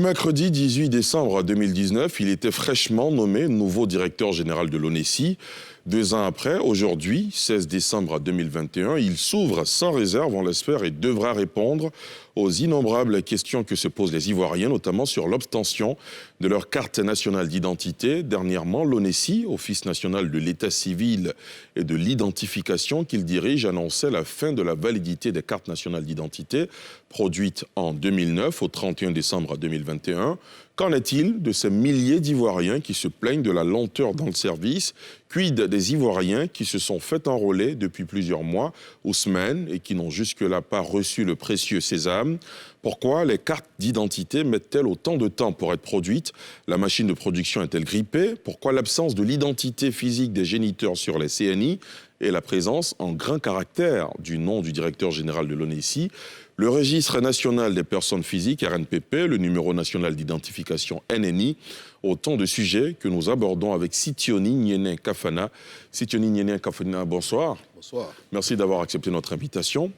Le mercredi 18 décembre 2019, il était fraîchement nommé nouveau directeur général de l'ONESI. 2 ans après, aujourd'hui, 16 décembre 2021, il s'ouvre sans réserve, on l'espère, et devra répondre aux innombrables questions que se posent les Ivoiriens, notamment sur l'obtention de leur carte nationale d'identité. Dernièrement, l'ONESI, Office national de l'état civil et de l'identification qu'il dirige, annonçait la fin de la validité des cartes nationales d'identité produites en 2009 au 31 décembre 2021. Qu'en est-il de ces milliers d'Ivoiriens qui se plaignent de la lenteur dans le service? Quid des Ivoiriens qui se sont fait enrôler depuis plusieurs mois ou semaines et qui n'ont jusque-là pas reçu le précieux sésame? Pourquoi les cartes d'identité mettent-elles autant de temps pour être produites? La machine de production est-elle grippée? Pourquoi l'absence de l'identité physique des géniteurs sur les CNI et la présence en grand caractère du nom du directeur général de l'ONESI? Le registre national des personnes physiques, RNPP, le numéro national d'identification, NNI, autant de sujets que nous abordons avec Sitiony Nienin Kafana. Sitiony Nienin Kafana, bonsoir. Bonsoir. Merci d'avoir accepté notre invitation.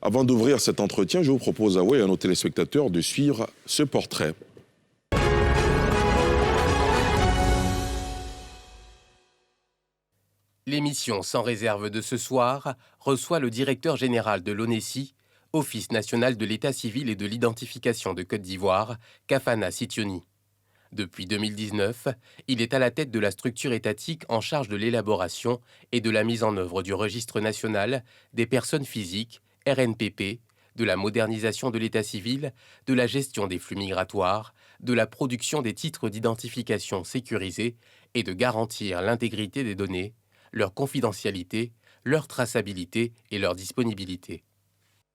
Avant d'ouvrir cet entretien, je vous propose à vous et à nos téléspectateurs de suivre ce portrait. L'émission Sans réserve de ce soir reçoit le directeur général de l'ONESI, Office national de l'état civil et de l'identification de Côte d'Ivoire, Kafana Sitiony. Depuis 2019, il est à la tête de la structure étatique en charge de l'élaboration et de la mise en œuvre du registre national des personnes physiques, RNPP, de la modernisation de l'état civil, de la gestion des flux migratoires, de la production des titres d'identification sécurisés et de garantir l'intégrité des données, leur confidentialité, leur traçabilité et leur disponibilité.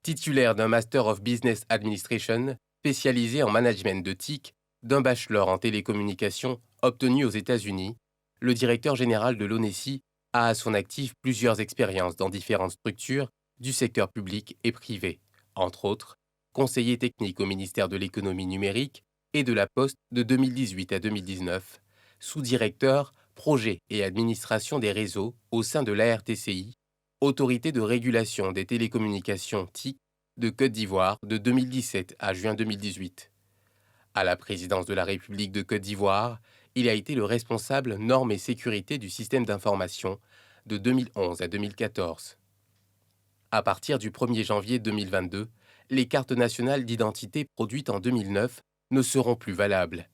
Titulaire d'un Master of Business Administration, spécialisé en management de TIC, d'un bachelor en télécommunications obtenu aux États-Unis, le directeur général de l'ONESI a à son actif plusieurs expériences dans différentes structures du secteur public et privé, entre autres conseiller technique au ministère de l'économie numérique et de la Poste de 2018 à 2019, sous-directeur projet et administration des réseaux au sein de l'ARTCI, Autorité de régulation des télécommunications TIC de Côte d'Ivoire de 2017 à juin 2018. À la présidence de la République de Côte d'Ivoire, il a été le responsable normes et sécurité du système d'information de 2011 à 2014. À partir du 1er janvier 2022, les cartes nationales d'identité produites en 2009 ne seront plus valables.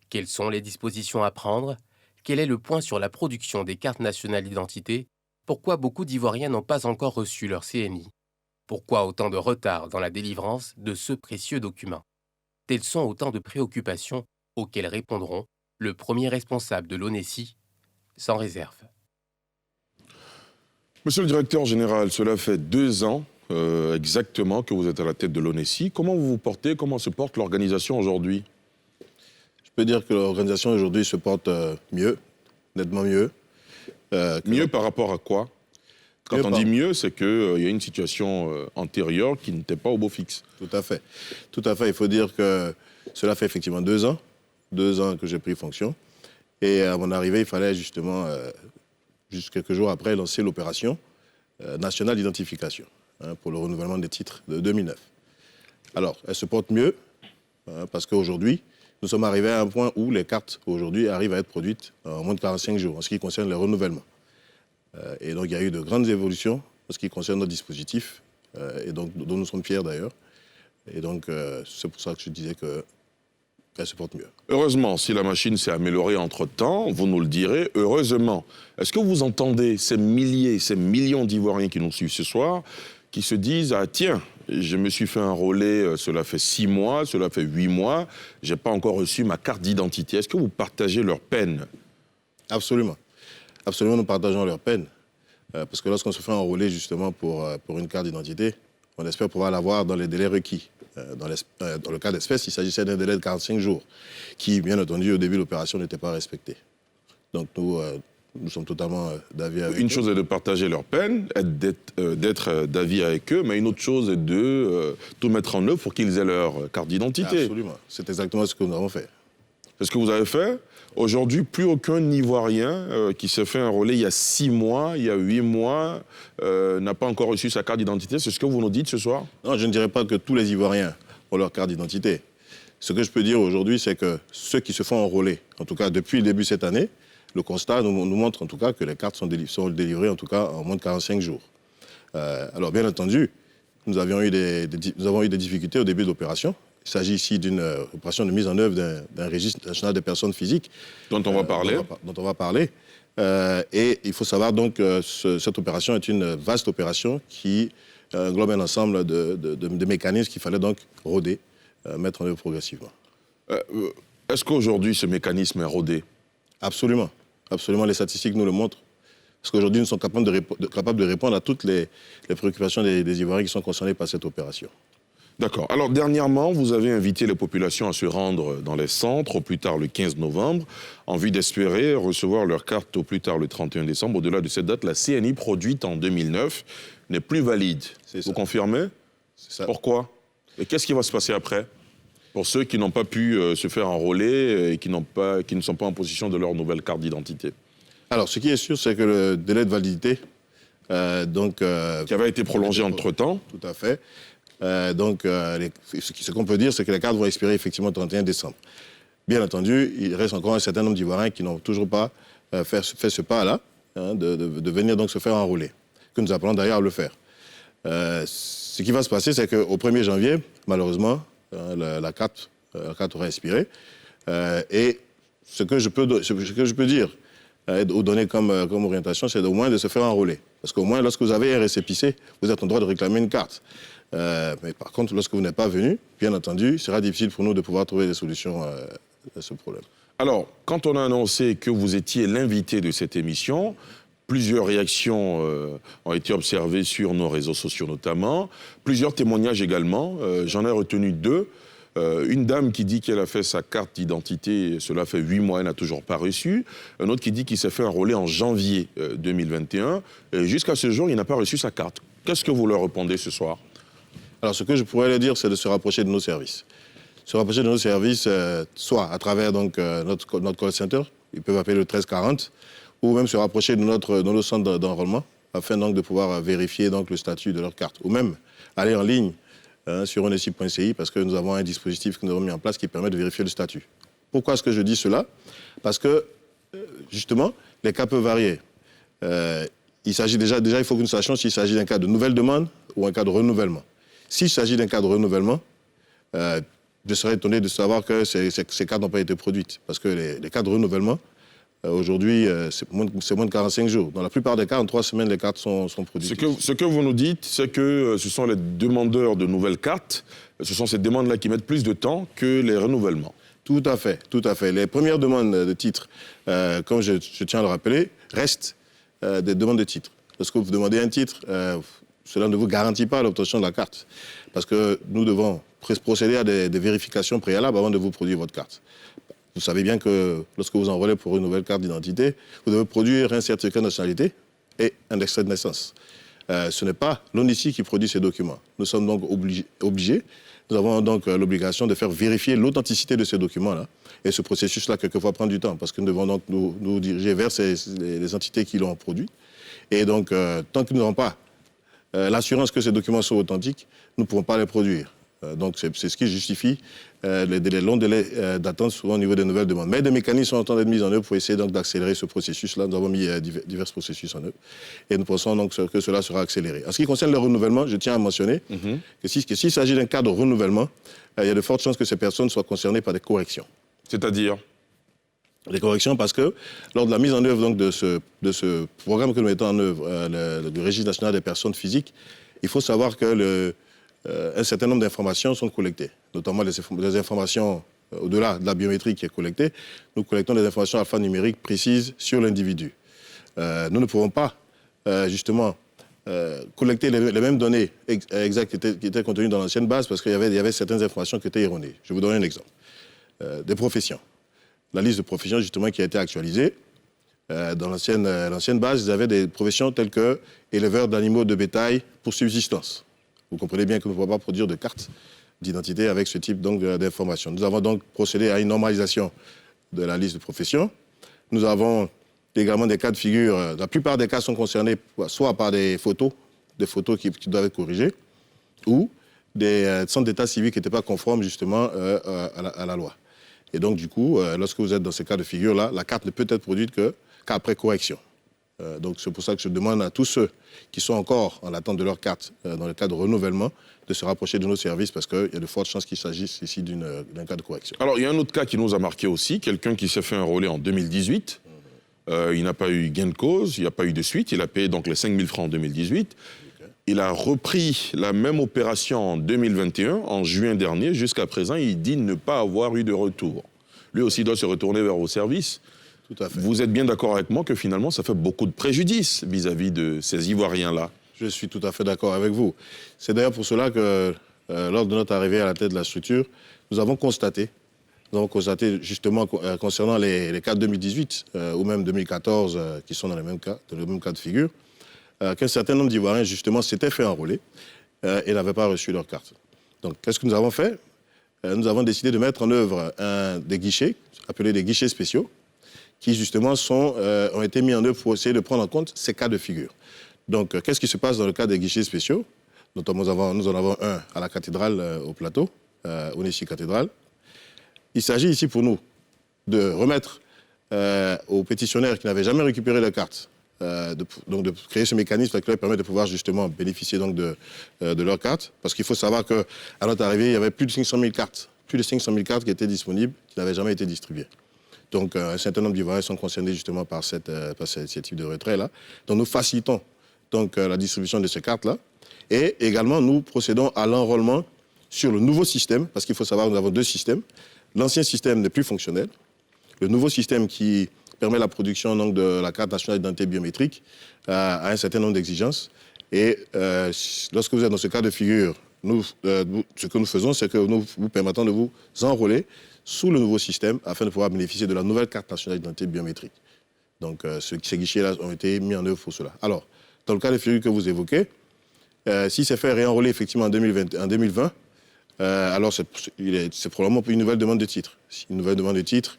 Quelles sont les dispositions à prendre? Quel est le point sur la production des cartes nationales d'identité? Pourquoi beaucoup d'Ivoiriens n'ont pas encore reçu leur CNI? Pourquoi autant de retard dans la délivrance de ce précieux document? Telles sont autant de préoccupations auxquelles répondront le premier responsable de l'ONESI, sans réserve. Monsieur le directeur général, cela fait 2 ans exactement que vous êtes à la tête de l'ONESI. Comment vous vous portez? Comment se porte l'organisation aujourd'hui? Je peux dire que l'organisation aujourd'hui se porte mieux, nettement mieux. Mieux par rapport à quoi? Quand on dit mieux, c'est qu'il y a une situation antérieure qui n'était pas au beau fixe. Tout à fait. Tout à fait. Il faut dire que cela fait effectivement 2 ans. 2 ans que j'ai pris fonction. Et à mon arrivée, il fallait justement, juste quelques jours après, lancer l'opération nationale d'identification pour le renouvellement des titres de 2009. Alors, elle se porte mieux parce qu'aujourd'hui, nous sommes arrivés à un point où les cartes, aujourd'hui, arrivent à être produites en moins de 45 jours, en ce qui concerne le renouvellement. Et donc, il y a eu de grandes évolutions en ce qui concerne notre dispositif, et donc, dont nous sommes fiers d'ailleurs. Et donc, c'est pour ça que je disais qu'elle se porte mieux. Heureusement, si la machine s'est améliorée entre-temps, vous nous le direz, heureusement. Est-ce que vous entendez ces milliers, ces millions d'Ivoiriens qui nous suivent ce soir, qui se disent « Ah tiens, je me suis fait enrôler, cela fait 6 mois, cela fait 8 mois, je n'ai pas encore reçu ma carte d'identité ». Est-ce que vous partagez leur peine? Absolument. Absolument, nous partageons leur peine. Parce que lorsqu'on se fait enrôler justement pour une carte d'identité, on espère pouvoir l'avoir dans les délais requis. Dans le cas d'espèce, il s'agissait d'un délai de 45 jours, qui, bien entendu, au début de l'opération, n'était pas respecté. Donc nous sommes totalement d'avis avec eux. Une chose est de partager leur peine, d'être d'avis avec eux, mais une autre chose est de tout mettre en œuvre pour qu'ils aient leur carte d'identité. Absolument. C'est exactement ce que nous avons fait. C'est ce que vous avez fait. Aujourd'hui, plus aucun Ivoirien qui s'est fait enrôler il y a 6 mois, il y a 8 mois, n'a pas encore reçu sa carte d'identité. C'est ce que vous nous dites ce soir? Non, je ne dirais pas que tous les Ivoiriens ont leur carte d'identité. Ce que je peux dire aujourd'hui, c'est que ceux qui se font enrôler, en tout cas depuis le début de cette année, le constat nous montre en tout cas que les cartes sont délivrées en tout cas en moins de 45 jours. Alors bien entendu, nous avons eu des difficultés au début de l'opération. Il s'agit ici d'une opération de mise en œuvre d'un registre national des personnes physiques. Dont on va parler. Dont on va parler. Et il faut savoir donc que cette opération est une vaste opération qui englobe un ensemble de mécanismes qu'il fallait donc roder, mettre en œuvre progressivement. Est-ce qu'aujourd'hui ce mécanisme est rodé? Absolument. Absolument, les statistiques nous le montrent. Parce qu'aujourd'hui, nous sommes capables de répondre à toutes les préoccupations des Ivoiriens qui sont concernés par cette opération. D'accord. Alors, dernièrement, vous avez invité les populations à se rendre dans les centres au plus tard le 15 novembre, en vue d'espérer recevoir leur carte au plus tard le 31 décembre. Au-delà de cette date, la CNI produite en 2009 n'est plus valide. Vous confirmez? C'est ça. Pourquoi? Et qu'est-ce qui va se passer après? Pour ceux qui n'ont pas pu se faire enrôler et qui ne sont pas en possession de leur nouvelle carte d'identité. Alors, ce qui est sûr, c'est que le délai de validité, qui avait été prolongé entre-temps. Tout à fait. Ce qu'on peut dire, c'est que les cartes vont expirer effectivement le 31 décembre. Bien entendu, il reste encore un certain nombre d'Ivoiriens qui n'ont toujours pas fait ce pas-là, de venir donc se faire enrôler, que nous appelons d'ailleurs à le faire. Ce qui va se passer, c'est qu'au 1er janvier, malheureusement, la carte aura expiré. Et ce que je peux dire, ou donner comme orientation, c'est au moins de se faire enrôler. Parce qu'au moins, lorsque vous avez un récépissé, vous êtes en droit de réclamer une carte. Mais par contre, lorsque vous n'êtes pas venu, bien entendu, il sera difficile pour nous de pouvoir trouver des solutions à ce problème. Alors, quand on a annoncé que vous étiez l'invité de cette émission, plusieurs réactions ont été observées sur nos réseaux sociaux notamment, plusieurs témoignages également. J'en ai retenu 2. Une dame qui dit qu'elle a fait sa carte d'identité, cela fait 8 mois, elle n'a toujours pas reçu. Un autre qui dit qu'il s'est fait enrôler en janvier 2021. Et jusqu'à ce jour, il n'a pas reçu sa carte. Qu'est-ce que vous leur répondez ce soir? Alors, ce que je pourrais leur dire, c'est de se rapprocher de nos services. Se rapprocher de nos services, soit à travers donc, notre call center, ils peuvent appeler le 1340, ou même se rapprocher de notre centre d'enrôlement, afin donc de pouvoir vérifier donc, le statut de leur carte. Ou même aller en ligne sur onesi.ci, parce que nous avons un dispositif que nous avons mis en place qui permet de vérifier le statut. Pourquoi est-ce que je dis cela? Parce que, justement, les cas peuvent varier. Il s'agit déjà, il faut que nous sachions s'il s'agit d'un cas de nouvelle demande ou un cas de renouvellement. S'il s'agit d'un cas de renouvellement, je serais étonné de savoir que ces cartes n'ont pas été produites. Parce que les cas de renouvellement, aujourd'hui, c'est moins de 45 jours. Dans la plupart des cas, en 3 semaines, les cartes sont produites. Ce que vous nous dites, c'est que ce sont les demandeurs de nouvelles cartes, ce sont ces demandes-là qui mettent plus de temps que les renouvellements. Tout à fait, tout à fait. Les premières demandes de titres, comme je tiens à le rappeler, restent des demandes de titres. Lorsque vous demandez un titre, cela ne vous garantit pas l'obtention de la carte. Parce que nous devons procéder à des vérifications préalables avant de vous produire votre carte. Vous savez bien que lorsque vous enrôlez pour une nouvelle carte d'identité, vous devez produire un certificat de nationalité et un extrait de naissance. Ce n'est pas l'ONICI qui produit ces documents. Nous sommes donc obligés. Nous avons donc l'obligation de faire vérifier l'authenticité de ces documents-là. Et ce processus-là, quelquefois, prend du temps, parce que nous devons donc nous diriger vers les entités qui l'ont produit. Et donc, tant que nous n'avons pas l'assurance que ces documents sont authentiques, nous ne pourrons pas les produire. Donc c'est ce qui justifie les longs délais d'attente souvent au niveau des nouvelles demandes. Mais des mécanismes sont en train d'être mis en œuvre pour essayer donc d'accélérer ce processus-là. Nous avons mis divers processus en œuvre et nous pensons donc que cela sera accéléré. En ce qui concerne le renouvellement, je tiens à mentionner que s'il s'agit d'un cas de renouvellement, il y a de fortes chances que ces personnes soient concernées par des corrections. C'est-à-dire? Des corrections parce que lors de la mise en œuvre donc, de ce programme que nous mettons en œuvre, le registre national des personnes physiques, il faut savoir que un certain nombre d'informations sont collectées, notamment des informations au-delà de la biométrie qui est collectée. Nous collectons des informations alphanumériques précises sur l'individu. Nous ne pouvons pas, justement, collecter les mêmes données exactes qui étaient contenues dans l'ancienne base parce qu'il y avait certaines informations qui étaient erronées. Je vous donne un exemple. Des professions. La liste de professions, justement, qui a été actualisée. Dans l'ancienne base, ils avaient des professions telles que éleveurs d'animaux de bétail pour subsistance. Vous comprenez bien que nous ne pouvons pas produire de carte d'identité avec ce type d'informations. Nous avons donc procédé à une normalisation de la liste de professions. Nous avons également des cas de figure. La plupart des cas sont concernés soit par des photos qui doivent être corrigées, ou des centres d'état civil qui n'étaient pas conformes justement à la loi. Et donc, du coup, lorsque vous êtes dans ces cas de figure-là, la carte ne peut être produite qu'après correction. Donc, c'est pour ça que je demande à tous ceux qui sont encore en attente de leur carte dans le cas de renouvellement de se rapprocher de nos services parce qu'il y a de fortes chances qu'il s'agisse ici d'un cas de correction. Alors, il y a un autre cas qui nous a marqué aussi, quelqu'un qui s'est fait un relais en 2018. Il n'a pas eu gain de cause, il n'y a pas eu de suite. Il a payé donc les 5 000 francs en 2018. Il a repris la même opération en 2021, en juin dernier. Jusqu'à présent, il dit ne pas avoir eu de retour. Lui aussi doit se retourner vers vos services. Tout à fait. Vous êtes bien d'accord avec moi que finalement, ça fait beaucoup de préjudice vis-à-vis de ces Ivoiriens-là? Je suis tout à fait d'accord avec vous. C'est d'ailleurs pour cela que, lors de notre arrivée à la tête de la structure, nous avons constaté justement concernant les cas de 2018 ou même 2014 qui sont dans le même cas de figure, qu'un certain nombre d'Ivoiriens justement s'étaient fait enrôler et n'avaient pas reçu leur carte. Donc qu'est-ce que nous avons fait? Nous avons décidé de mettre en œuvre des guichets, appelés des guichets spéciaux, qui justement ont été mis en œuvre pour essayer de prendre en compte ces cas de figure. Donc qu'est-ce qui se passe dans le cas des guichets spéciaux? Notamment nous en avons un à la cathédrale au plateau, Onessi Cathédrale. Il s'agit ici pour nous de remettre aux pétitionnaires qui n'avaient jamais récupéré leur carte, donc de créer ce mécanisme qui leur permet de pouvoir justement bénéficier donc de leur carte. Parce qu'il faut savoir qu'à notre arrivée, il y avait plus de 500 000 cartes qui étaient disponibles, qui n'avaient jamais été distribuées. Donc un certain nombre d'Ivoiriens sont concernés justement par ce type de retrait-là. Donc nous facilitons donc, la distribution de ces cartes-là. Et également, nous procédons à l'enrôlement sur le nouveau système, parce qu'il faut savoir que nous avons deux systèmes. L'ancien système n'est plus fonctionnel. Le nouveau système qui permet la production donc, de la carte nationale d'identité biométrique a un certain nombre d'exigences. Et lorsque vous êtes dans ce cas de figure, ce que nous faisons, c'est que nous vous permettons de vous enrôler sous le nouveau système afin de pouvoir bénéficier de la nouvelle carte nationale d'identité biométrique. Donc ces guichets-là ont été mis en œuvre pour cela. Alors, dans le cas de figure que vous évoquez, si c'est fait réenrôler effectivement en 2020, alors c'est probablement une nouvelle demande de titre. Une nouvelle demande de titre,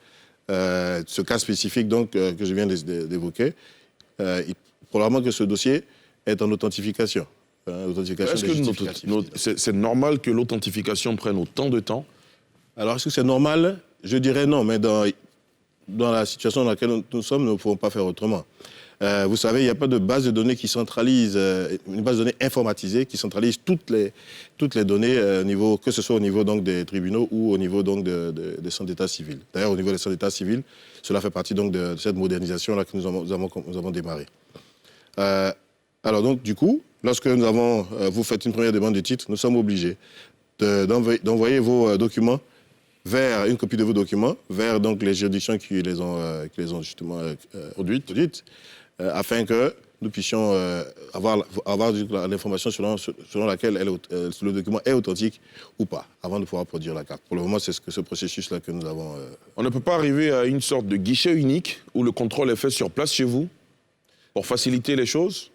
ce cas spécifique donc, que je viens d'évoquer, probablement que ce dossier est en authentification. Est-ce que c'est normal que l'authentification prenne autant de temps? Alors, est-ce que c'est normal? Je dirais non, mais dans la situation dans laquelle nous sommes, nous ne pouvons pas faire autrement. Vous savez, il n'y a pas de base de données qui centralise, une base de données informatisée qui centralise toutes les données, que ce soit au niveau donc, des tribunaux ou au niveau donc, des centres d'état civil. D'ailleurs, au niveau des centres d'état civil, cela fait partie donc, de cette modernisation-là que nous avons démarré. Alors donc, du coup, lorsque vous faites une première demande de titre, nous sommes obligés d'envoyer vos documents vers une copie de vos documents, vers donc, les juridictions qui les ont justement produites, afin que nous puissions avoir l'information selon laquelle le document est authentique ou pas, avant de pouvoir produire la carte. Pour le moment, c'est ce processus-là que nous avons. On ne peut pas arriver à une sorte de guichet unique où le contrôle est fait sur place chez vous pour faciliter les choses?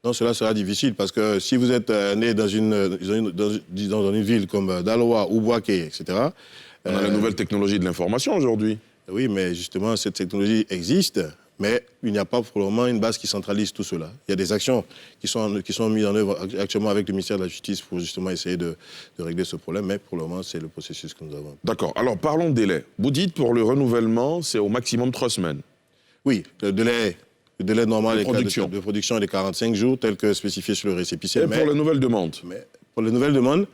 Non, cela sera difficile parce que si vous êtes né dans une ville comme Daloa ou Bouaké, etc. On a la nouvelle technologie de l'information aujourd'hui. Oui, mais justement, cette technologie existe, mais il n'y a pas pour le moment une base qui centralise tout cela. Il y a des actions qui sont mises en œuvre actuellement avec le ministère de la Justice pour justement essayer de régler ce problème, mais pour le moment, c'est le processus que nous avons. D'accord. Alors, parlons de délai. Vous dites pour le renouvellement, c'est au maximum 3 semaines. Oui, le délai normal de production est de 45 jours, tel que spécifié sur le récépissé. Et pour les nouvelles demandes? Mais pour les nouvelles demandes,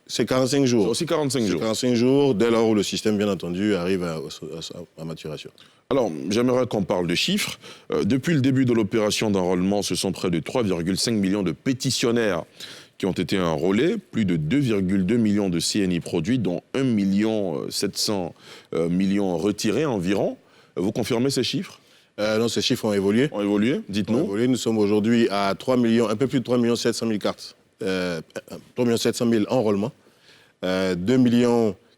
c'est 45 jours. C'est aussi 45 jours. 45 jours, dès lors où le système, bien entendu, arrive à maturation. Alors, j'aimerais qu'on parle de chiffres. Depuis le début de l'opération d'enrôlement, ce sont près de 3,5 millions de pétitionnaires qui ont été enrôlés, plus de 2,2 millions de CNI produits, dont 1,7 million retirés environ. Vous confirmez ces chiffres? Non, ces chiffres ont évolué. Ont évolué? Dites-nous. Nous sommes aujourd'hui à 3 millions, un peu plus de 3 700 000 cartes. 3 700 000 enrôlements. 2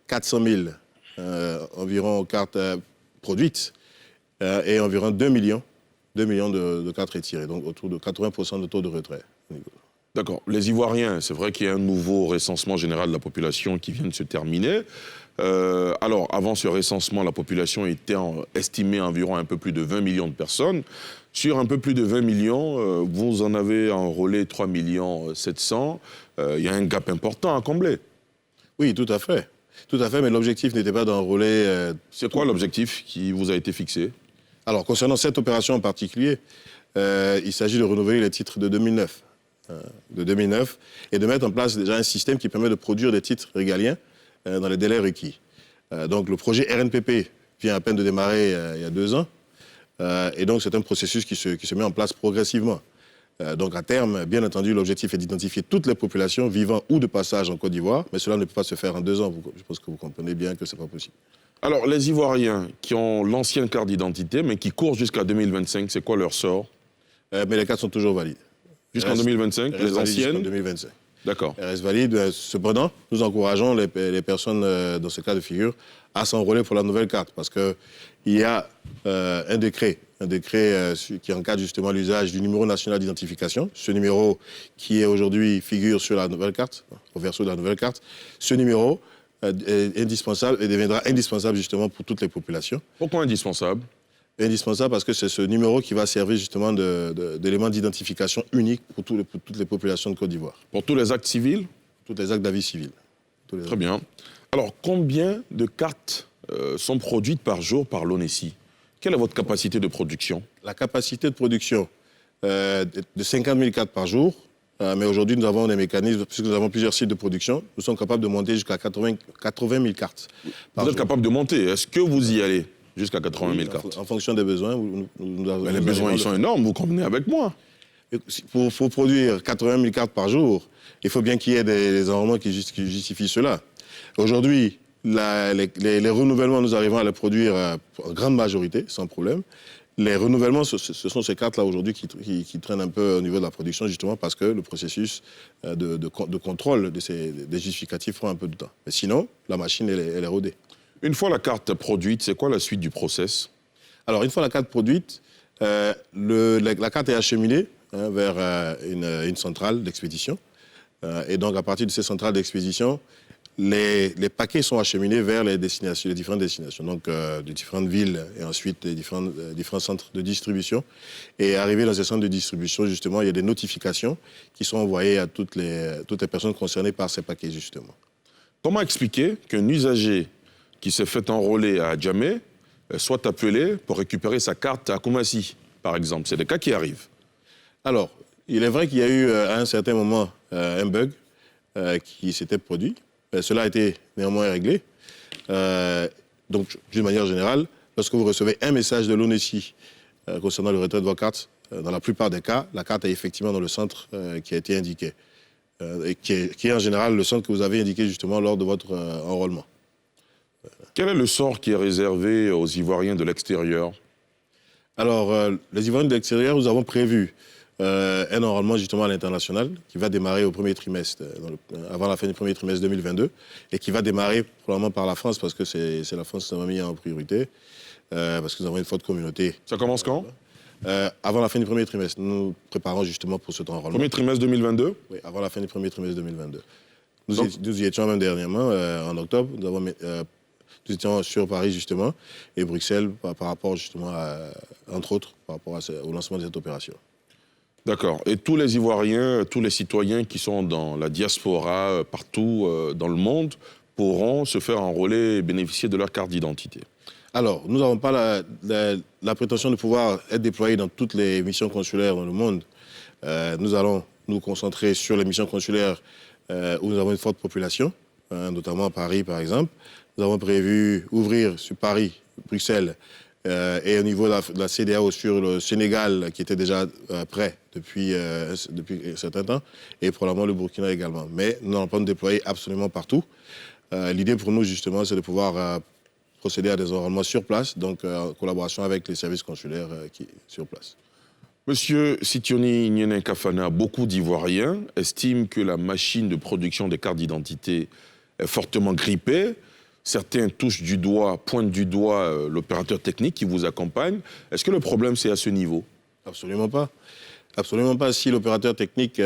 400 000 environ cartes produites. Et environ 2 millions de cartes retirées. Donc autour de 80% de taux de retrait. D'accord. Les Ivoiriens, c'est vrai qu'il y a un nouveau recensement général de la population qui vient de se terminer. Alors, avant ce recensement, la population était estimée à environ un peu plus de 20 millions de personnes. Sur un peu plus de 20 millions, vous en avez enrôlé 3 700 000. Il y a un gap important à combler. Oui, tout à fait. Tout à fait, mais l'objectif n'était pas d'enrôler... C'est quoi l'objectif qui vous a été fixé? Alors, concernant cette opération en particulier, il s'agit de renouveler les titres de 2009. Et de mettre en place déjà un système qui permet de produire des titres régaliens dans les délais requis. Donc, le projet RNPP vient à peine de démarrer il y a 2 ans. Et donc, c'est un processus qui se met en place progressivement. Donc, à terme, bien entendu, l'objectif est d'identifier toutes les populations vivant ou de passage en Côte d'Ivoire, mais cela ne peut pas se faire en 2 ans. Je pense que vous comprenez bien que ce n'est pas possible. Alors, les Ivoiriens qui ont l'ancienne carte d'identité, mais qui courent jusqu'à 2025, c'est quoi leur sort? Mais les cartes sont toujours valides. Jusqu'en 2025, les anciennes? Jusqu'en 2025. D'accord. Elles restent valides. Cependant, nous encourageons les personnes dans ce cas de figure à s'enrôler pour la nouvelle carte, parce qu'il y a un décret qui encadre justement l'usage du numéro national d'identification. Ce numéro qui est aujourd'hui figure sur la nouvelle carte, au verso de la nouvelle carte. Ce numéro est indispensable et deviendra indispensable justement pour toutes les populations. Pourquoi indispensable? Indispensable parce que c'est ce numéro qui va servir justement d'élément d'identification unique pour toutes les populations de Côte d'Ivoire. Pour tous les actes civils? Tous les actes d'avis civil. Très bien. Alors, combien de cartes sont produites par jour par l'ONESI? Quelle est votre capacité de production? La capacité de production de 50 000 cartes par jour. Mais aujourd'hui, nous avons des mécanismes, puisque nous avons plusieurs sites de production, nous sommes capables de monter jusqu'à 80 000 cartes. Vous êtes capable de monter. Est-ce que vous y allez jusqu'à 80 000 cartes? En fonction des besoins. Les besoins, ils sont énormes, vous convenez avec moi. Pour produire 80 000 cartes par jour, il faut bien qu'il y ait des enrôlements qui justifient cela. Aujourd'hui, les renouvellements, nous arrivons à les produire en grande majorité, sans problème. Les renouvellements, ce sont ces cartes-là aujourd'hui qui traînent un peu au niveau de la production, justement parce que le processus de contrôle des justificatifs prend un peu de temps. Mais sinon, la machine, elle est rodée. Une fois la carte produite, c'est quoi la suite du process? Alors, une fois la carte produite, la carte est acheminée vers une centrale d'expédition. Et donc, à partir de ces centrales d'expédition, les paquets sont acheminés vers les différentes destinations, donc de différentes villes et ensuite les différents centres de distribution. Et arrivé dans ces centres de distribution, justement, il y a des notifications qui sont envoyées à toutes les personnes concernées par ces paquets, justement. Comment expliquer qu'un usager qui s'est fait enrôler à Djamé soit appelé pour récupérer sa carte à Koumassi, par exemple? C'est des cas qui arrivent. Alors, il est vrai qu'il y a eu à un certain moment un bug qui s'était produit. Cela a été néanmoins réglé. Donc, d'une manière générale, lorsque vous recevez un message de l'ONESI concernant le retrait de vos cartes, dans la plupart des cas, la carte est effectivement dans le centre qui a été indiqué, et qui est en général le centre que vous avez indiqué justement lors de votre enrôlement. Quel est le sort qui est réservé aux Ivoiriens de l'extérieur? Alors, les Ivoiriens de l'extérieur, nous avons prévu un enrôlement justement à l'international qui va démarrer au premier trimestre, avant la fin du premier trimestre 2022, et qui va démarrer probablement par la France, parce que c'est la France qui nous a mis en priorité, parce que nous avons une forte communauté. Ça commence quand? Avant la fin du premier trimestre. Nous nous préparons justement pour cet enrôlement. Premier trimestre 2022? Oui, avant la fin du premier trimestre 2022. Nous y étions même dernièrement, en octobre. Nous étions sur Paris justement, et Bruxelles par rapport justement, entre autres, par rapport au lancement de cette opération. D'accord. Et tous les Ivoiriens, tous les citoyens qui sont dans la diaspora, partout dans le monde, pourront se faire enrôler et bénéficier de leur carte d'identité? Alors, nous n'avons pas la prétention de pouvoir être déployés dans toutes les missions consulaires dans le monde. Nous allons nous concentrer sur les missions consulaires où nous avons une forte population, notamment à Paris par exemple. Nous avons prévu ouvrir sur Paris, Bruxelles, et au niveau de la CEDEAO sur le Sénégal, qui était déjà prêt depuis un certain temps, et probablement le Burkina également. Mais nous n'allons pas nous déployer absolument partout. L'idée pour nous, justement, c'est de pouvoir procéder à des enrôlements sur place, donc en collaboration avec les services consulaires sur place. Monsieur Sitiony Nyenen Kafana, beaucoup d'Ivoiriens estiment que la machine de production des cartes d'identité est fortement grippée. Certains pointent du doigt l'opérateur technique qui vous accompagne. Est-ce que le problème, c'est à ce niveau? Absolument pas. Absolument pas. Si l'opérateur technique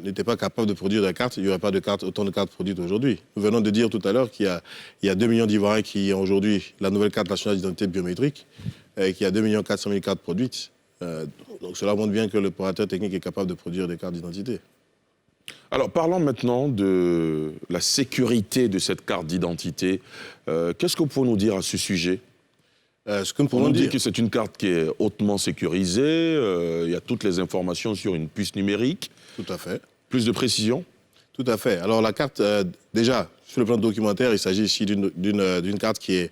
n'était pas capable de produire des cartes, il n'y aurait pas autant de cartes produites aujourd'hui. Nous venons de dire tout à l'heure qu'il y a 2 millions d'Ivoiriens qui ont aujourd'hui la nouvelle carte nationale d'identité biométrique et qu'il y a 2 400 000 cartes produites. Donc cela montre bien que l'opérateur technique est capable de produire des cartes d'identité. Alors, parlons maintenant de la sécurité de cette carte d'identité. Qu'est-ce que vous pouvez nous dire à ce sujet? Ce que nous On pouvons nous dit dire, que c'est une carte qui est hautement sécurisée, il y a toutes les informations sur une puce numérique. tout à fait. Plus de précision? Tout à fait. Alors la carte, déjà, sur le plan documentaire, il s'agit ici d'une carte qui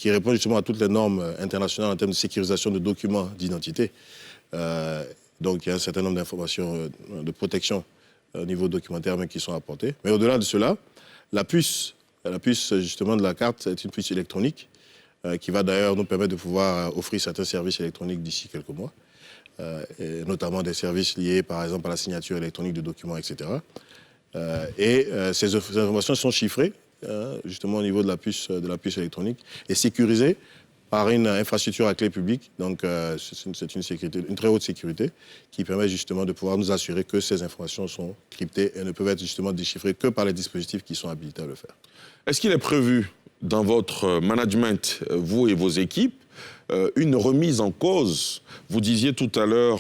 répond justement à toutes les normes internationales en termes de sécurisation de documents d'identité. Donc il y a un certain nombre d'informations de protection au niveau documentaire même qui sont apportées. Mais au-delà de cela, la puce justement de la carte est une puce électronique qui va d'ailleurs nous permettre de pouvoir offrir certains services électroniques d'ici quelques mois, et notamment des services liés par exemple à la signature électronique de documents, etc. Ces informations sont chiffrées justement au niveau de la puce électronique et sécurisées par une infrastructure à clé publique. Donc c'est une très haute sécurité qui permet justement de pouvoir nous assurer que ces informations sont cryptées et ne peuvent être justement déchiffrées que par les dispositifs qui sont habilités à le faire. Est-ce qu'il est prévu dans votre management, vous et vos équipes, une remise en cause? Vous disiez tout à l'heure,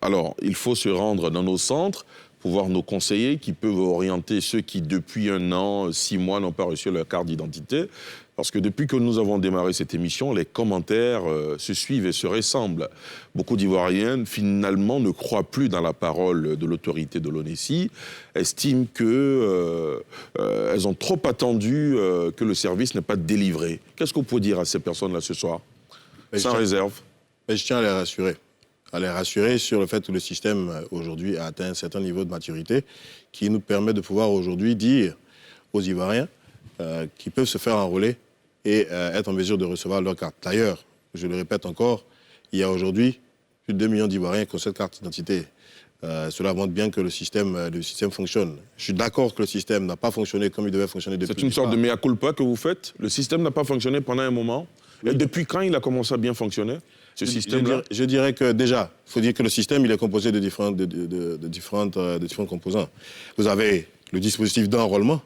alors il faut se rendre dans nos centres pour voir nos conseillers qui peuvent orienter ceux qui depuis 1 an, 6 mois n'ont pas reçu leur carte d'identité. Parce que depuis que nous avons démarré cette émission, les commentaires se suivent et se ressemblent. Beaucoup d'Ivoiriens, finalement, ne croient plus dans la parole de l'autorité de l'ONESI, estiment qu'elles ont trop attendu que le service n'est pas délivré. Qu'est-ce que vous pouvez dire à ces personnes-là ce soir, sans réserve? Je tiens à les rassurer sur le fait que le système aujourd'hui a atteint un certain niveau de maturité qui nous permet de pouvoir aujourd'hui dire aux Ivoiriens qui peuvent se faire enrôler et être en mesure de recevoir leur carte. D'ailleurs, je le répète encore, il y a aujourd'hui plus de 2 millions d'Ivoiriens qui ont cette carte d'identité. Cela montre bien que le système fonctionne. Je suis d'accord que le système n'a pas fonctionné comme il devait fonctionner depuis. C'est une sorte de mea culpa que vous faites? Le système n'a pas fonctionné pendant un moment? Et depuis quand il a commencé à bien fonctionner, ce système-là? Je dirais que déjà, il faut dire que le système il est composé de différents composants. Vous avez le dispositif d'enrôlement.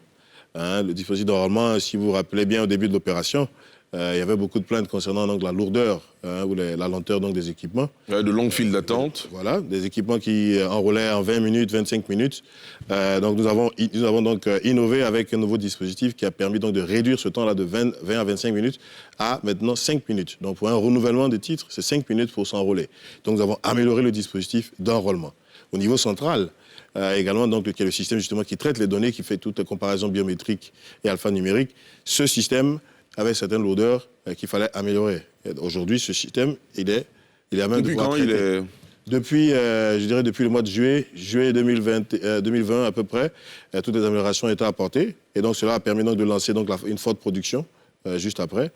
Le dispositif d'enrôlement, si vous vous rappelez bien au début de l'opération, il y avait beaucoup de plaintes concernant donc, la lourdeur ou la lenteur donc, des équipements. De longues files d'attente. Voilà, des équipements qui enrôlaient en 20 minutes, 25 minutes. Donc nous avons donc innové avec un nouveau dispositif qui a permis donc, de réduire ce temps-là de 20 à 25 minutes à maintenant 5 minutes. Donc pour un renouvellement de titres, c'est 5 minutes pour s'enrôler. Donc nous avons amélioré le dispositif d'enrôlement. Au niveau central, également, donc, il y a le système justement qui traite les données, qui fait toutes les comparaisons biométriques et alphanumériques. Ce système avait certaines lourdeurs qu'il fallait améliorer. Aujourd'hui, ce système, il est à même de pouvoir traiter. Depuis, je dirais, depuis le mois de juillet 2020 à peu près, toutes les améliorations ont été apportées. Et donc, cela a permis donc, de lancer donc, une forte production juste après.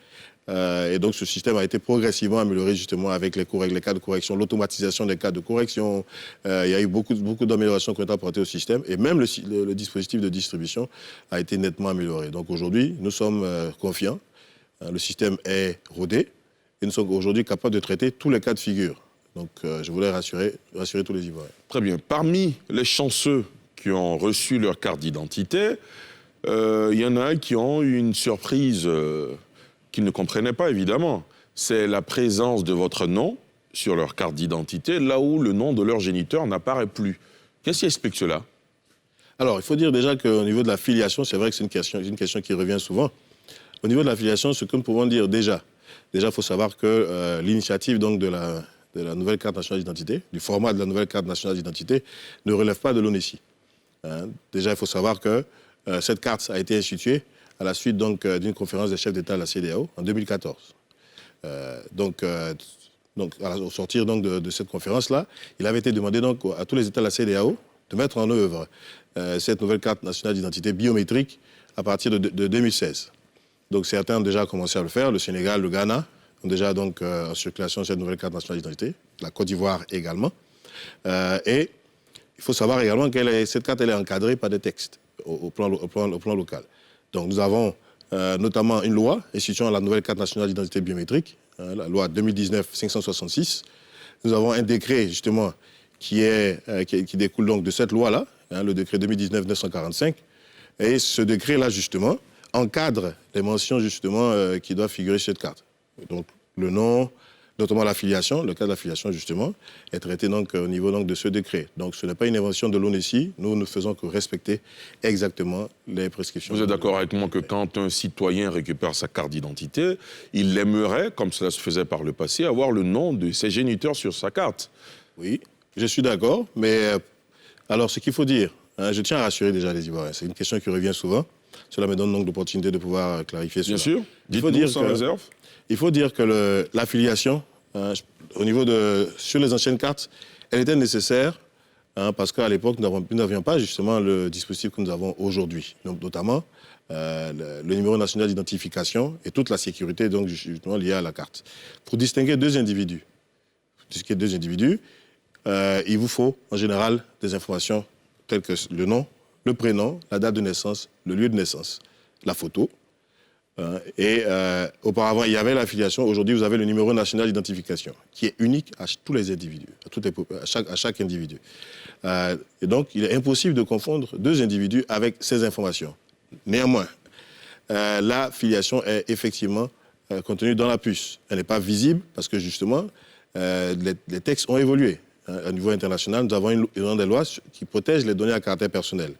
Et donc, ce système a été progressivement amélioré justement avec les cas de correction, l'automatisation des cas de correction. Il y a eu beaucoup d'améliorations qui ont été apportées au système. Et même le dispositif de distribution a été nettement amélioré. Donc, aujourd'hui, nous sommes confiants. Le système est rodé. Et nous sommes aujourd'hui capables de traiter tous les cas de figure. Donc, je voulais rassurer tous les Ivoiriens. Très bien. Parmi les chanceux qui ont reçu leur carte d'identité, il y en a qui ont eu une surprise qu'ils ne comprenaient pas, évidemment. C'est la présence de votre nom sur leur carte d'identité, là où le nom de leur géniteur n'apparaît plus. Qu'est-ce qui explique cela? Alors, il faut dire déjà qu'au niveau de la filiation, c'est vrai que c'est une question qui revient souvent. Au niveau de la filiation, ce que nous pouvons dire déjà, il faut savoir que l'initiative donc, de la nouvelle carte nationale d'identité, du format de la nouvelle carte nationale d'identité, ne relève pas de l'ONESI. Déjà, il faut savoir que cette carte a été instituée à la suite donc d'une conférence des chefs d'État à la CEDEAO en 2014. Au sortir donc de cette conférence-là, il avait été demandé donc à tous les États de la CEDEAO de mettre en œuvre cette nouvelle carte nationale d'identité biométrique à partir de 2016. Donc certains ont déjà commencé à le faire. Le Sénégal, le Ghana ont déjà donc en circulation cette nouvelle carte nationale d'identité. La Côte d'Ivoire également. Et il faut savoir également que cette carte elle est encadrée par des textes au plan local. Donc nous avons notamment une loi instituant la nouvelle carte nationale d'identité biométrique, la loi 2019-566. Nous avons un décret justement qui découle donc de cette loi-là, le décret 2019-945. Et ce décret-là, justement, encadre les mentions, justement, qui doivent figurer sur cette carte. Donc, le nom, notamment l'affiliation, le cas de l'affiliation, justement, est traité donc au niveau donc, de ce décret. Donc, ce n'est pas une invention de l'ONESI. Nous ne faisons que respecter exactement les prescriptions. Vous êtes d'accord avec moi que quand un citoyen récupère sa carte d'identité, il aimerait, comme cela se faisait par le passé, avoir le nom de ses géniteurs sur sa carte? Oui, je suis d'accord, mais alors ce qu'il faut dire, je tiens à rassurer déjà les Ivoiriens, c'est une question qui revient souvent. Cela me donne donc l'opportunité de pouvoir clarifier cela. Bien sûr, dites-nous sans réserve. Il faut dire que l'affiliation, au niveau sur les anciennes cartes, elle était nécessaire parce qu'à l'époque, nous n'avions pas justement le dispositif que nous avons aujourd'hui. Donc, notamment le numéro national d'identification et toute la sécurité donc, justement liée à la carte. Pour distinguer deux individus, il vous faut en général des informations telles que le nom, le prénom, la date de naissance, le lieu de naissance, la photo. Auparavant, il y avait l'affiliation. Aujourd'hui, vous avez le numéro national d'identification, qui est unique à tous les individus, à chaque individu. Et donc, il est impossible de confondre deux individus avec ces informations. Néanmoins, l'affiliation est effectivement contenue dans la puce. Elle n'est pas visible parce que, justement, les textes ont évolué. Au niveau international, nous avons des lois qui protègent les données à caractère personnel.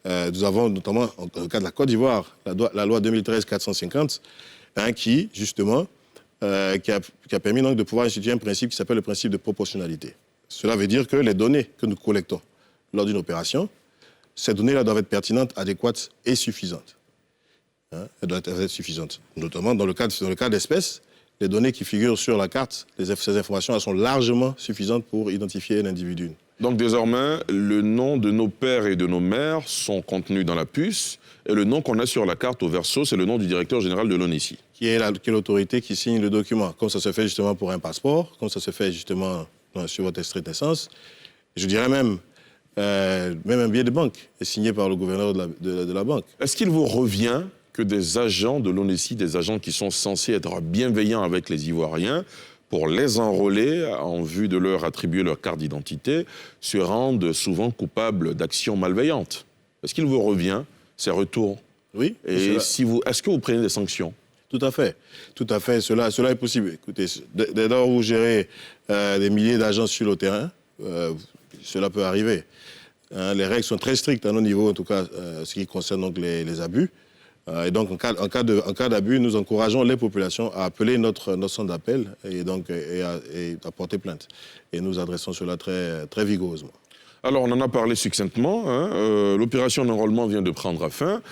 Nous avons notamment, dans le cas de la Côte d'Ivoire, la loi 2013-450, qui, justement, qui a permis donc, de pouvoir instituer un principe qui s'appelle le principe de proportionnalité. Cela veut dire que les données que nous collectons lors d'une opération, ces données-là doivent être pertinentes, adéquates et suffisantes. Elles doivent être suffisantes. Notamment dans le cas d'espèces, les données qui figurent sur la carte, ces informations elles sont largement suffisantes pour identifier un individu. Donc désormais, le nom de nos pères et de nos mères sont contenus dans la puce, et le nom qu'on a sur la carte au verso, c'est le nom du directeur général de l'ONESI. Qui est l'autorité qui signe le document, comme ça se fait justement pour un passeport, comme ça se fait justement sur votre extrait de naissance. Je dirais même un billet de banque est signé par le gouverneur de la banque. Est-ce qu'il vous revient que des agents de l'ONESI, des agents qui sont censés être bienveillants avec les Ivoiriens, pour les enrôler en vue de leur attribuer leur carte d'identité, se rendent souvent coupables d'actions malveillantes? Est-ce qu'il vous revient ces retours? Oui. Et est-ce que vous prenez des sanctions? Tout à fait. Cela est possible. Écoutez, dès lors où vous gérez des milliers d'agents sur le terrain, cela peut arriver. Les règles sont très strictes à nos niveaux, en tout cas, ce qui concerne donc les abus. Et donc, en cas d'abus, nous encourageons les populations à appeler notre centre d'appel et à porter plainte. Et nous adressons cela très, très vigoureusement. Alors, on en a parlé succinctement. L'opération d'enrôlement vient de prendre fin.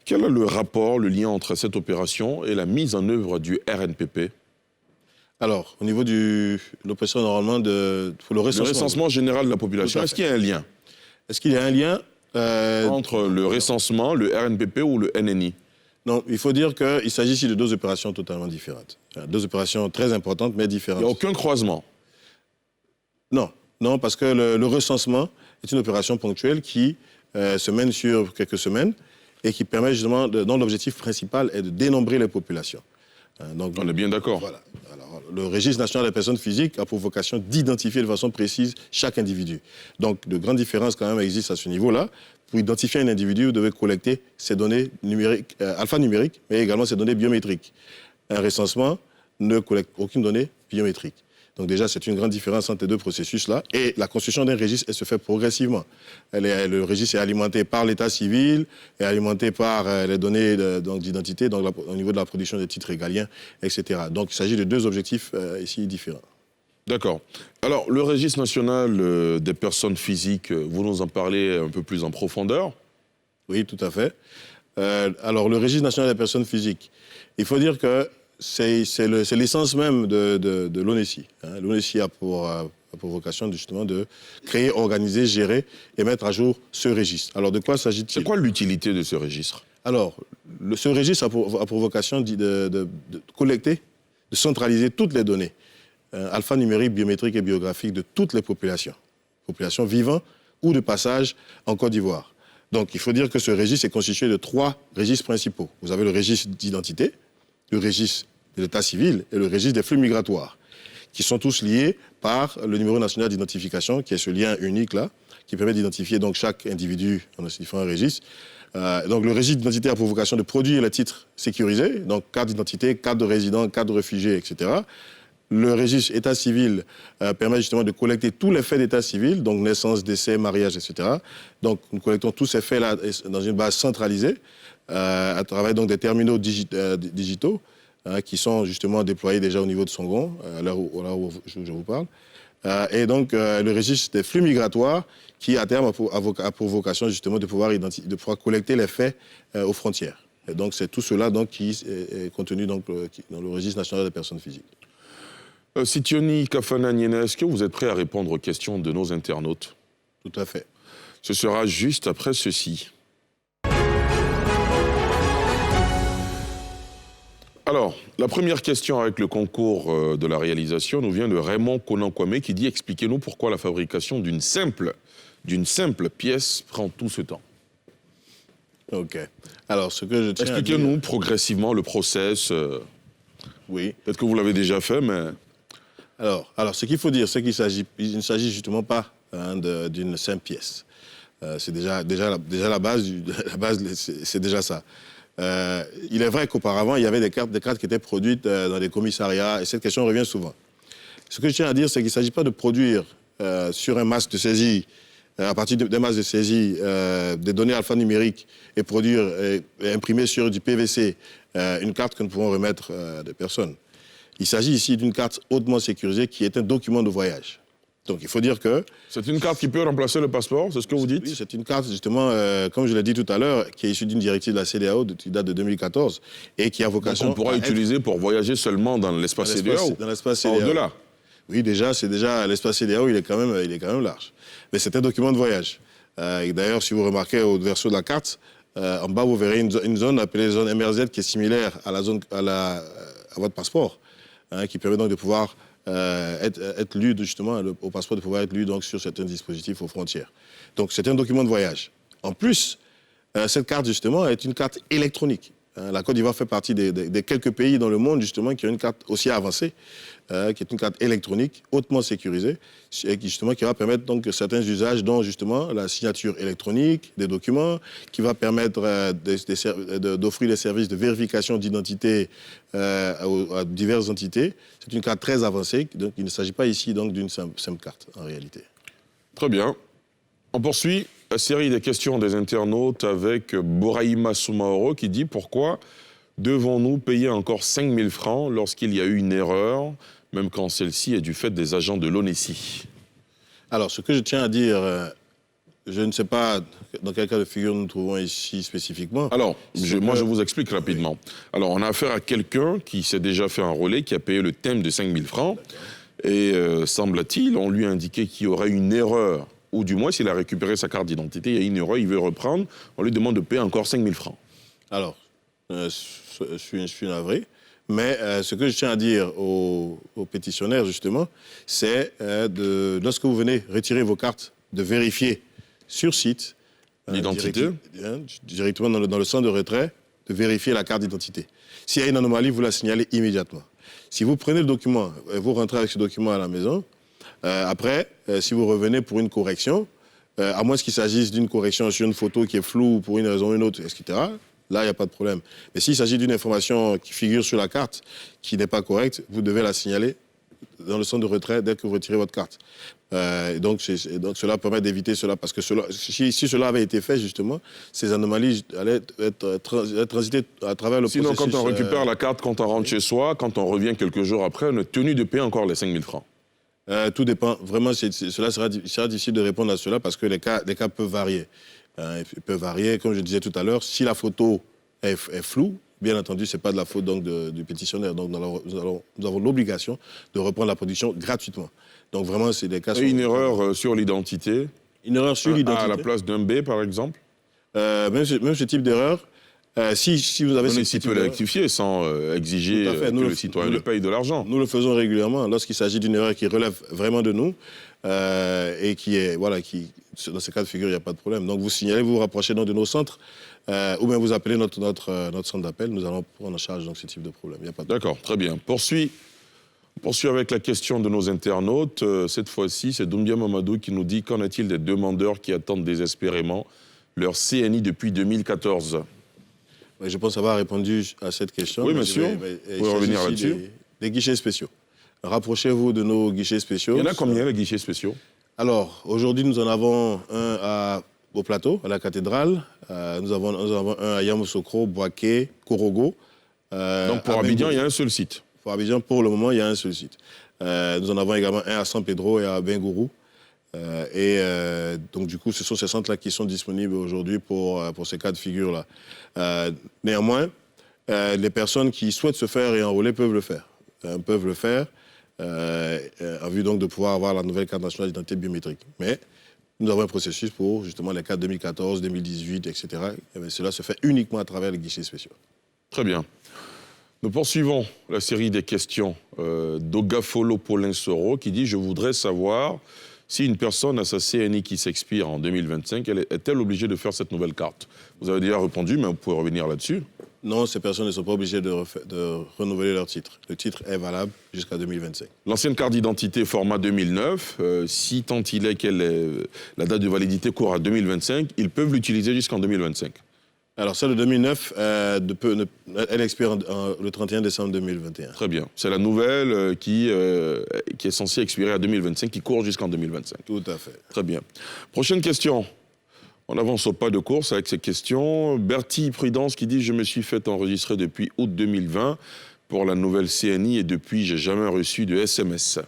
Quel est le rapport, le lien entre cette opération et la mise en œuvre du RNPP? Alors, au niveau de l'opération d'enrôlement pour le recensement général de la population, est-ce qu'il y a un lien? Est-ce qu'il y a un lien entre le recensement, le RNPP ou le NNI? Non, il faut dire qu'il s'agit ici de deux opérations totalement différentes. Deux opérations très importantes, mais différentes. Il n'y a aucun croisement? Non, parce que le recensement est une opération ponctuelle qui se mène sur quelques semaines et qui permet justement, dont l'objectif principal est de dénombrer les populations. Donc, on est bien d'accord. Voilà. Alors, le registre national des personnes physiques a pour vocation d'identifier de façon précise chaque individu. Donc, de grandes différences quand même existent à ce niveau-là. Pour identifier un individu, vous devez collecter ses données numériques, alphanumériques, mais également ses données biométriques. Un recensement ne collecte aucune donnée biométrique. Donc déjà, c'est une grande différence entre les deux processus-là. Et la construction d'un registre, elle se fait progressivement. Le registre est alimenté par l'état civil, est alimenté par les données d'identité, donc au niveau de la production des titres régaliens, etc. Donc il s'agit de deux objectifs ici différents. D'accord. Alors, le registre national des personnes physiques, vous nous en parlez un peu plus en profondeur? Oui, tout à fait. Alors, le registre national des personnes physiques, il faut dire que c'est l'essence même de l'ONESI. L'ONESI a pour vocation justement de créer, organiser, gérer et mettre à jour ce registre. Alors, de quoi s'agit-il? C'est quoi l'utilité de ce registre? Alors, ce registre a pour vocation de collecter, de centraliser toutes les données alphanumériques, biométriques et biographiques de toutes les populations vivant ou de passage en Côte d'Ivoire. Donc, il faut dire que ce registre est constitué de 3 registres principaux. Vous avez le registre d'identité, le registre de l'état civil et le registre des flux migratoires, qui sont tous liés par le numéro national d'identification, qui est ce lien unique là, qui permet d'identifier donc chaque individu dans ces différents registres. Donc le registre d'identité a pour vocation de produire les titres sécurisés, donc carte d'identité, carte de résident, carte de réfugié, etc. Le registre état civil permet justement de collecter tous les faits d'état civil, donc naissance, décès, mariage, etc. Donc nous collectons tous ces faits-là dans une base centralisée à travers donc des terminaux digitaux qui sont justement déployés déjà au niveau de Songon, là où je vous parle. Et donc le registre des flux migratoires qui à terme a pour vocation justement de pouvoir collecter les faits aux frontières. Et donc c'est tout cela donc qui est contenu donc, dans le registre national des personnes physiques. Sitiony Kafana Niene, est-ce que vous êtes prêt à répondre aux questions de nos internautes? Tout à fait. Ce sera juste après ceci. Alors, la première question avec le concours de la réalisation nous vient de Raymond Konan-Kwame qui dit « Expliquez-nous pourquoi la fabrication d'une simple pièce prend tout ce temps. » OK. Alors, ce que je tiens à dire... Expliquez-nous progressivement le process. Oui. Peut-être que vous l'avez déjà fait, mais... Alors, ce qu'il faut dire, c'est qu'il ne s'agit justement pas d'une simple pièce. C'est déjà la base, c'est déjà ça. Il est vrai qu'auparavant, il y avait des cartes qui étaient produites dans des commissariats, et cette question revient souvent. Ce que je tiens à dire, c'est qu'il ne s'agit pas de produire sur un masque de saisie, à partir d'un masque de saisie, des données alphanumériques, et produire et imprimer sur du PVC une carte que nous pouvons remettre à des personnes. Il s'agit ici d'une carte hautement sécurisée qui est un document de voyage. Donc il faut dire que... C'est une carte qui peut remplacer le passeport, c'est ce que vous dites? Oui, c'est une carte justement, comme je l'ai dit tout à l'heure, qui est issue d'une directive de la CEDEAO qui date de 2014 et qui a vocation... Donc on pourra utiliser pour voyager seulement dans l'espace CEDEAO? Dans l'espace CEDEAO. Au-delà? Oui, c'est déjà l'espace CEDEAO, il est quand même large. Mais c'est un document de voyage. Et d'ailleurs, si vous remarquez au verso de la carte, en bas, vous verrez une zone appelée zone MRZ qui est similaire à votre passeport, qui permet donc de pouvoir être lu justement, au passeport de pouvoir être lu donc, sur certains dispositifs aux frontières. Donc c'est un document de voyage. En plus, cette carte justement est une carte électronique. La Côte d'Ivoire fait partie des quelques pays dans le monde justement qui ont une carte aussi avancée, qui est une carte électronique hautement sécurisée, et qui va permettre donc certains usages, dont justement la signature électronique des documents, qui va permettre d'offrir des services de vérification d'identité à diverses entités. C'est une carte très avancée, donc il ne s'agit pas ici donc d'une simple carte en réalité. Très bien. On poursuit la série des questions des internautes avec Boraïma Soumaoro qui dit « Pourquoi devons-nous payer encore 5 000 francs lorsqu'il y a eu une erreur, même quand celle-ci est du fait des agents de l'ONESI ?» Alors, ce que je tiens à dire, je ne sais pas dans quel cas de figure nous nous trouvons ici spécifiquement. Alors, je vous explique rapidement. Alors, on a affaire à quelqu'un qui s'est déjà fait un relais, qui a payé le thème de 5 000 francs. Et semble-t-il, on lui a indiqué qu'il y aurait une erreur, ou du moins, s'il a récupéré sa carte d'identité, il y a une erreur, il veut reprendre, on lui demande de payer encore 5 000 francs. Alors, je suis navré. Mais ce que je tiens à dire aux pétitionnaires, justement, c'est lorsque vous venez retirer vos cartes, de vérifier sur site l'identité, directement dans le centre de retrait, de vérifier la carte d'identité. S'il y a une anomalie, vous la signalez immédiatement. Si vous prenez le document, vous rentrez avec ce document à la maison, après, si vous revenez pour une correction, à moins qu'il s'agisse d'une correction sur une photo qui est floue pour une raison ou une autre, etc., là, il n'y a pas de problème. Mais s'il s'agit d'une information qui figure sur la carte, qui n'est pas correcte, vous devez la signaler dans le centre de retrait dès que vous retirez votre carte. Donc cela permet d'éviter cela, parce que si cela avait été fait, justement, ces anomalies allaient être transitées à travers le processus. Sinon, quand on récupère la carte, quand on rentre chez soi, quand on revient quelques jours après, on est tenu de payer encore les 5 000 francs. Tout dépend. Vraiment, cela sera difficile de répondre à cela, parce que les cas peuvent varier. Ils peuvent varier, comme je disais tout à l'heure, si la photo est floue, bien entendu, ce n'est pas de la faute donc, du pétitionnaire. Donc nous avons l'obligation de reprendre la production gratuitement. Donc vraiment, c'est des cas... Et une erreur sur l'identité? Une erreur sur l'identité. À la place d'un B, par exemple? Même ce type d'erreur, si vous avez... On peut la rectifier sans exiger que le citoyen le paye de l'argent. Nous le faisons régulièrement lorsqu'il s'agit d'une erreur qui relève vraiment de nous et qui est... Voilà, dans ces cas de figure, il n'y a pas de problème. Donc vous signalez, vous vous rapprochez donc de nos centres ou bien vous appelez notre centre d'appel. Nous allons prendre en charge donc, ce type de problème. Il y a pas de... D'accord, très bien. Poursuit Poursuivons avec la question de nos internautes. Cette fois-ci, c'est Doumbia Mamadou qui nous dit: qu'en est-il des demandeurs qui attendent désespérément leur CNI depuis 2014? Je pense avoir répondu à cette question. Oui, monsieur. Vous pouvez revenir là-dessus. Des guichets spéciaux. Rapprochez-vous de nos guichets spéciaux. Il y en a combien, les guichets spéciaux? Alors, aujourd'hui, nous en avons un au plateau, à la cathédrale. Nous avons un à Yamoussoukro, Boaké, Korogo. Donc pour Abidjan, il y a un seul site. Pour Abidjan, pour le moment, il y a un seul site. Nous en avons également un à San Pedro et à Bengourou. Donc, du coup, ce sont ces centres-là qui sont disponibles aujourd'hui pour ces cas de figure-là. Néanmoins, les personnes qui souhaitent se faire réenrôler peuvent le faire. En vue donc de pouvoir avoir la nouvelle carte nationale d'identité biométrique. Mais nous avons un processus pour justement les cartes 2014, 2018, etc. Et cela se fait uniquement à travers les guichets spéciaux. Très bien. Nous poursuivons la série des questions d'Ogafolo Paulin Soro qui dit: je voudrais savoir si une personne a sa CNI qui s'expire en 2025, est-elle obligée de faire cette nouvelle carte? Vous avez déjà répondu, mais vous pouvez revenir là-dessus. Non, ces personnes ne sont pas obligées de renouveler leur titre. Le titre est valable jusqu'à 2025. L'ancienne carte d'identité format 2009, si tant il est la date de validité court à 2025, ils peuvent l'utiliser jusqu'en 2025. Alors, celle de 2009, elle expire le 31 décembre 2021. Très bien. C'est la nouvelle qui est censée expirer à 2025, qui court jusqu'en 2025. Tout à fait. Très bien. Prochaine question. On avance au pas de course avec ces questions. Bertie Prudence qui dit: je me suis fait enregistrer depuis août 2020 pour la nouvelle CNI et depuis, j'ai jamais reçu de SMS.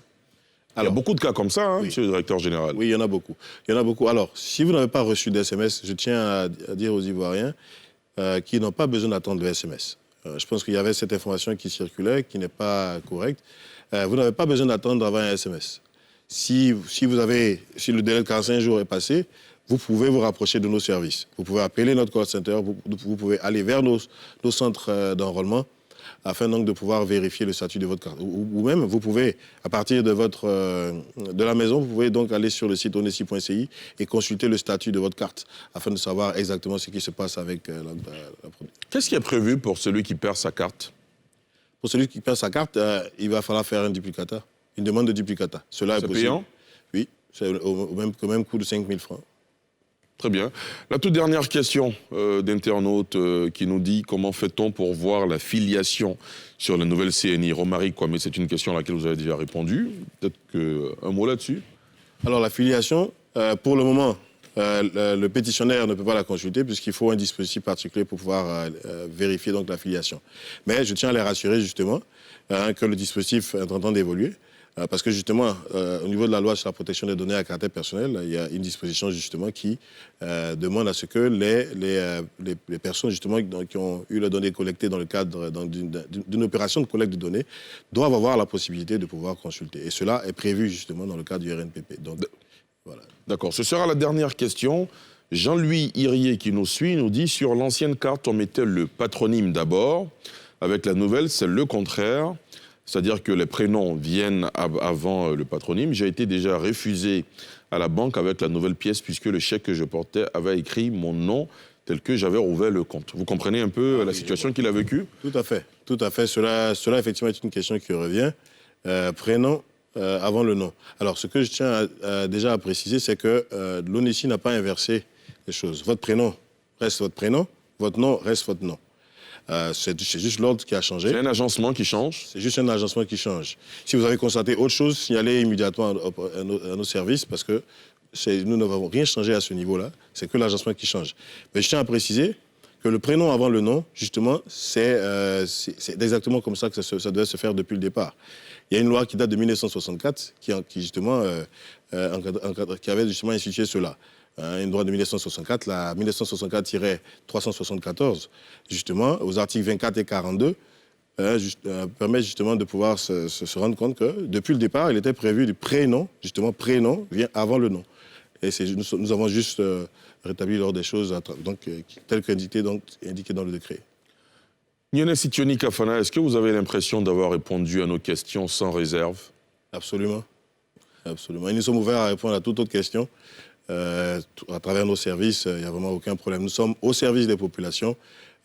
Alors, il y a beaucoup de cas comme ça, oui. Monsieur le directeur général. Oui, il y en a beaucoup. Alors, si vous n'avez pas reçu de SMS, je tiens à dire aux Ivoiriens qui n'ont pas besoin d'attendre le SMS. Je pense qu'il y avait cette information qui circulait, qui n'est pas correcte. Vous n'avez pas besoin d'attendre avant un SMS. Si le délai de 45 jours est passé, vous pouvez vous rapprocher de nos services. Vous pouvez appeler notre call center, vous pouvez aller vers nos centres d'enrôlement afin donc de pouvoir vérifier le statut de votre carte. Ou même, vous pouvez, à partir de la maison, vous pouvez donc aller sur le site onesi.ci et consulter le statut de votre carte afin de savoir exactement ce qui se passe avec la produit. Qu'est-ce qui est prévu pour celui qui perd sa carte? Pour celui qui perd sa carte, il va falloir faire un duplicata, une demande de duplicata. Cela est possible. Payant? Oui, c'est au même coût de 5 000 francs. Très bien. La toute dernière question d'internaute qui nous dit: comment fait-on pour voir la filiation sur la nouvelle CNI? Romaric, mais c'est une question à laquelle vous avez déjà répondu. Peut-être un mot là-dessus. Alors la filiation, pour le moment, le pétitionnaire ne peut pas la consulter puisqu'il faut un dispositif particulier pour pouvoir vérifier donc la filiation. Mais je tiens à les rassurer justement que le dispositif est en train d'évoluer. Parce que justement, au niveau de la loi sur la protection des données à caractère personnel, il y a une disposition justement qui demande à ce que les personnes justement qui ont eu leurs données collectées dans le cadre d'une opération de collecte de données doivent avoir la possibilité de pouvoir consulter. Et cela est prévu justement dans le cadre du RNPP. Donc, voilà. D'accord. Ce sera la dernière question. Jean-Louis Irier qui nous suit nous dit: sur l'ancienne carte, on mettait le patronyme d'abord. Avec la nouvelle, c'est le contraire. C'est-à-dire que les prénoms viennent avant le patronyme. J'ai été déjà refusé à la banque avec la nouvelle pièce puisque le chèque que je portais avait écrit mon nom tel que j'avais ouvert le compte. Vous comprenez un peu la situation qu'il a vécue? Tout à fait. Cela effectivement est une question qui revient. Prénom avant le nom. Alors ce que je tiens déjà à préciser, c'est que l'ONESI n'a pas inversé les choses. Votre prénom reste votre prénom, votre nom reste votre nom. C'est juste l'ordre qui a changé. C'est un agencement qui change. C'est juste un agencement qui change. Si vous avez constaté autre chose, signalez immédiatement à nos services parce que nous n'avons rien changé à ce niveau-là. C'est que l'agencement qui change. Mais je tiens à préciser que le prénom avant le nom, justement, c'est exactement comme ça que ça devait se faire depuis le départ. Il y a une loi qui date de 1964 qui avait justement institué cela. Une loi de 1964, la 1964-374, justement, aux articles 24 et 42, permet justement de pouvoir se rendre compte que depuis le départ, il était prévu du prénom, justement, prénom vient avant le nom. Et nous avons juste rétabli l'ordre des choses tel qu'indiqué dans le décret. Nyoné Sitioni Kafana, est-ce que vous avez l'impression d'avoir répondu à nos questions sans réserve? Absolument. Absolument. Et nous sommes ouverts à répondre à toute autre question. À travers nos services, il n'y a vraiment aucun problème. Nous sommes au service des populations.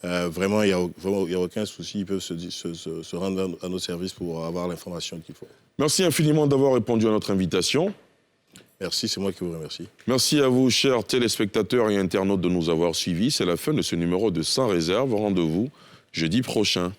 Vraiment, il n'y a aucun souci. Ils peuvent se rendre à nos services pour avoir l'information qu'il faut. Merci infiniment d'avoir répondu à notre invitation. Merci, c'est moi qui vous remercie. Merci à vous, chers téléspectateurs et internautes, de nous avoir suivis. C'est la fin de ce numéro de Sans Réserve. Rendez-vous jeudi prochain.